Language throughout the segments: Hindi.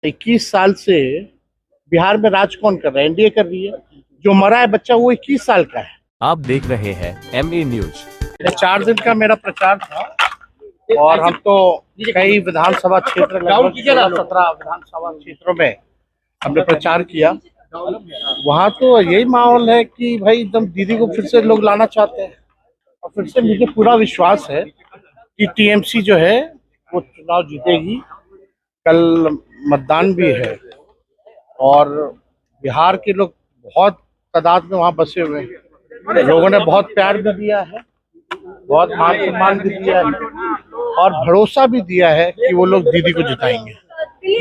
21 साल से बिहार में राज कौन कर रहा है? एनडीए कर रही है। जो मरा है बच्चा वो 21 साल का है। आप देख रहे हैं MA न्यूज। ये 4 दिन का मेरा प्रचार था और हम तो कई विधानसभा क्षेत्र, लगभग 16-17 विधानसभा क्षेत्रों में हमने प्रचार किया। वहाँ तो यही माहौल है कि भाई एकदम दीदी को फिर से लोग लाना चाहते हैं और फिर से मुझे पूरा विश्वास है कि टीएमसी जो है वो चुनाव जीतेगी। कल मतदान भी है और बिहार के लोग बहुत तादाद में वहाँ बसे हुए हैं। लोगों ने बहुत प्यार भी दिया है, बहुत मान सम्मान भी दिया है और भरोसा भी दिया है कि वो लोग दीदी को जिताएंगे।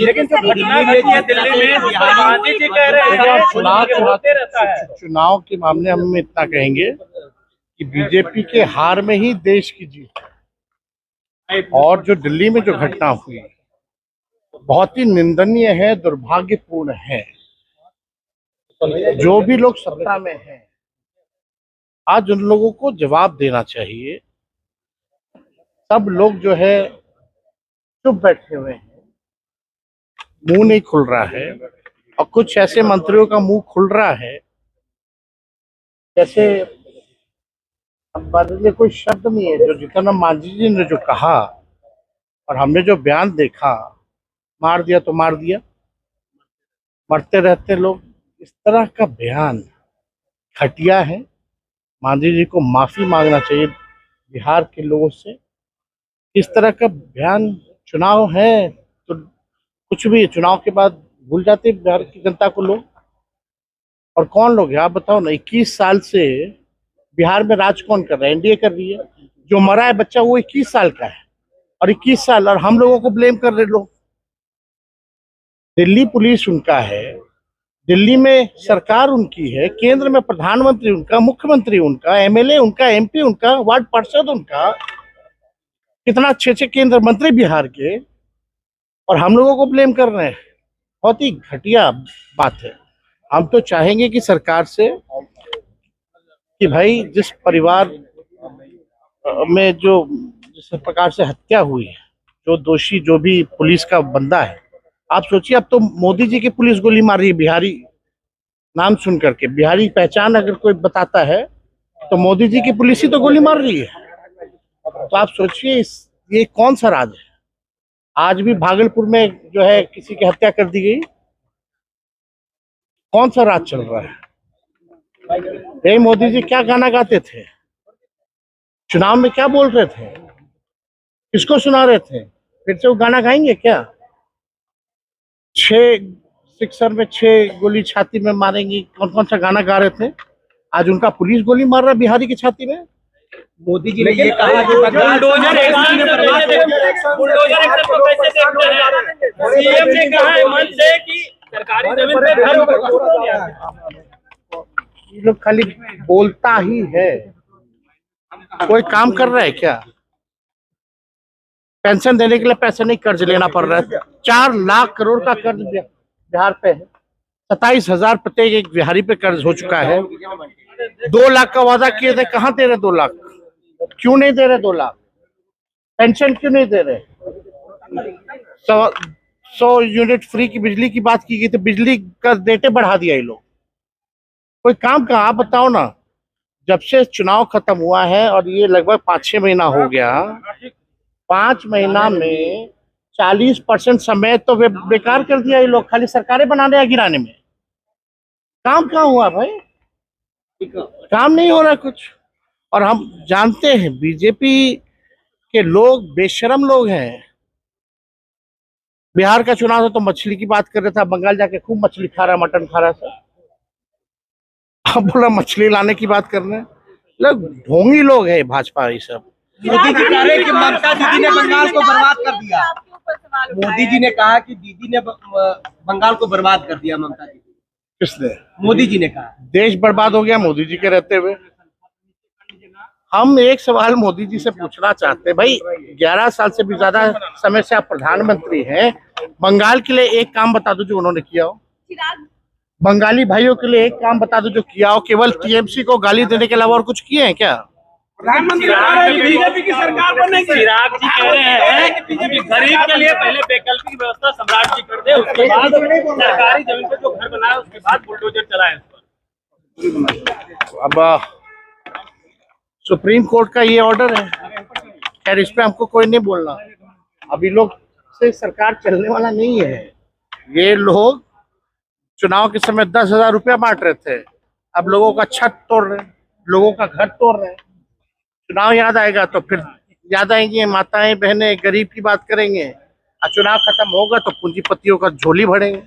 लेकिन जो घटना घटी है दिल्ली में, गांधी जी कह रहे हैं चुनाव के मामले हम इतना कहेंगे कि बीजेपी के हार में ही देश की जीत है। और जो दिल्ली में जो घटना हुई बहुत ही निंदनीय है, दुर्भाग्यपूर्ण है। जो भी लोग सत्ता में हैं आज उन लोगों को जवाब देना चाहिए। सब लोग जो है चुप बैठे हुए हैं, मुंह नहीं खुल रहा है और कुछ ऐसे मंत्रियों का मुंह खुल रहा है जैसे हमारे लिए कोई शब्द नहीं है। जो जितना मांझी जी ने जो कहा और हमने जो बयान देखा, मार दिया तो मार दिया, मरते रहते लोग, इस तरह का बयान घटिया है। मांझी जी को माफी मांगना चाहिए बिहार के लोगों से। इस तरह का बयान, चुनाव है तो कुछ भी चुनाव के बाद भूल जाते बिहार की जनता को लोग। और कौन लोग है आप बताओ ना? 21 साल से बिहार में राज कौन कर रहा है? एनडीए कर रही है। जो मरा है बच्चा वो 21 साल का है और 21 साल और हम लोगों को ब्लेम कर रहे लोग। दिल्ली पुलिस उनका है, दिल्ली में सरकार उनकी है, केंद्र में प्रधानमंत्री उनका, मुख्यमंत्री उनका, एमएलए उनका, एमपी उनका, वार्ड पार्षद उनका, कितना अच्छे केंद्र मंत्री बिहार के, और हम लोगों को ब्लेम कर रहे हैं। बहुत ही घटिया बात है। हम तो चाहेंगे कि सरकार से कि भाई जिस परिवार में जो जिस प्रकार से हत्या हुई है, जो दोषी जो भी पुलिस का बंदा है, आप सोचिए अब तो मोदी जी की पुलिस गोली मार रही है। बिहारी नाम सुन करके, बिहारी पहचान अगर कोई बताता है तो मोदी जी की पुलिस ही तो गोली मार रही है। तो आप सोचिए ये कौन सा राज है? आज भी भागलपुर में जो है किसी की हत्या कर दी गई। कौन सा राज चल रहा है? यही मोदी जी क्या गाना गाते थे, चुनाव में क्या बोल रहे थे, किसको सुना रहे थे? फिर से वो गाना गाएंगे क्या? 6 सिक्सर में 6 गोली छाती में मारेंगी, कौन कौन सा गाना गा रहे थे? आज उनका पुलिस गोली मार रहा है बिहारी की छाती में। मोदी जी ने ये कहा कि बुलडोजर सीएम ने कहा है मन से कि सरकारी जमीन पे घर। ये लोग खाली बोलता ही है, कोई काम कर रहा है क्या? पेंशन देने के लिए पैसे नहीं, कर्ज लेना पड़ रहा है। 4 लाख करोड़ का कर्ज बिहार पे है। 27,000 प्रत्येक एक बिहारी पे कर्ज हो चुका है। 2 लाख का वादा किए थे, कहाँ दे रहे 2 लाख? क्यों नहीं दे रहे 2 लाख? पेंशन क्यों नहीं दे रहे? 100 यूनिट फ्री की बिजली की बात की गई थी, बिजली का रेटे बढ़ा दिया ये लोग। कोई काम का आप बताओ ना। जब से चुनाव खत्म हुआ है और ये लगभग 5-6 महीना हो गया, 5 महीना में 40% समय तो बेकार कर दिया ये लोग, खाली सरकारें बनाने या गिराने में। काम कहाँ हुआ भाई? काम नहीं हो रहा कुछ। और हम जानते हैं बीजेपी के लोग बेशरम लोग हैं। बिहार का चुनाव था तो मछली की बात कर रहा था, बंगाल जाके खूब मछली खा रहा, मटन खा रहा था। अब बोला मछली लाने की बात कर रहे हैं लोग। ढोंगी लोग है भाजपा ये सब। मोदी जी कह रहे हैं कि ममता दीदी ने बंगाल को बर्बाद कर दिया। मोदी जी ने कहा कि दीदी ने बंगाल को बर्बाद कर दिया। ममता दीदी, किसने? मोदी जी ने कहा देश बर्बाद हो गया मोदी जी के रहते हुए। हम एक सवाल मोदी जी से पूछना चाहते हैं, भाई 11 साल से भी ज्यादा समय से आप प्रधानमंत्री हैं, बंगाल के लिए एक काम बता दो जो उन्होंने किया हो। बंगाली भाइयों के लिए एक काम बता दो जो किया हो। केवल टीएमसी को गाली देने के अलावा और कुछ किए हैं क्या? प्रधानमंत्री बीजेपी की सरकार बनेगी। चिराग जी कह रहे हैं कि गरीब के लिए पहले वैकल्पिक व्यवस्था सम्राट जी कर दे, उसके बाद सरकारी जमीन पे जो घर बनाए उसके बाद बुलडोजर चलाए उस पर। अब सुप्रीम कोर्ट का ये ऑर्डर है, खैर इस पे हमको कोई नहीं बोलना। अभी लोग से सरकार चलने वाला नहीं है। ये लोग चुनाव के समय 10,000 रुपया बांट रहे थे, अब लोगों का छत तोड़ रहे हैं, लोगों का घर तोड़ रहे हैं। चुनाव याद आएगा तो फिर याद आएंगी माताएं बहनें, गरीब की बात करेंगे, और चुनाव खत्म होगा तो पूंजीपतियों का झोली भरेंगे।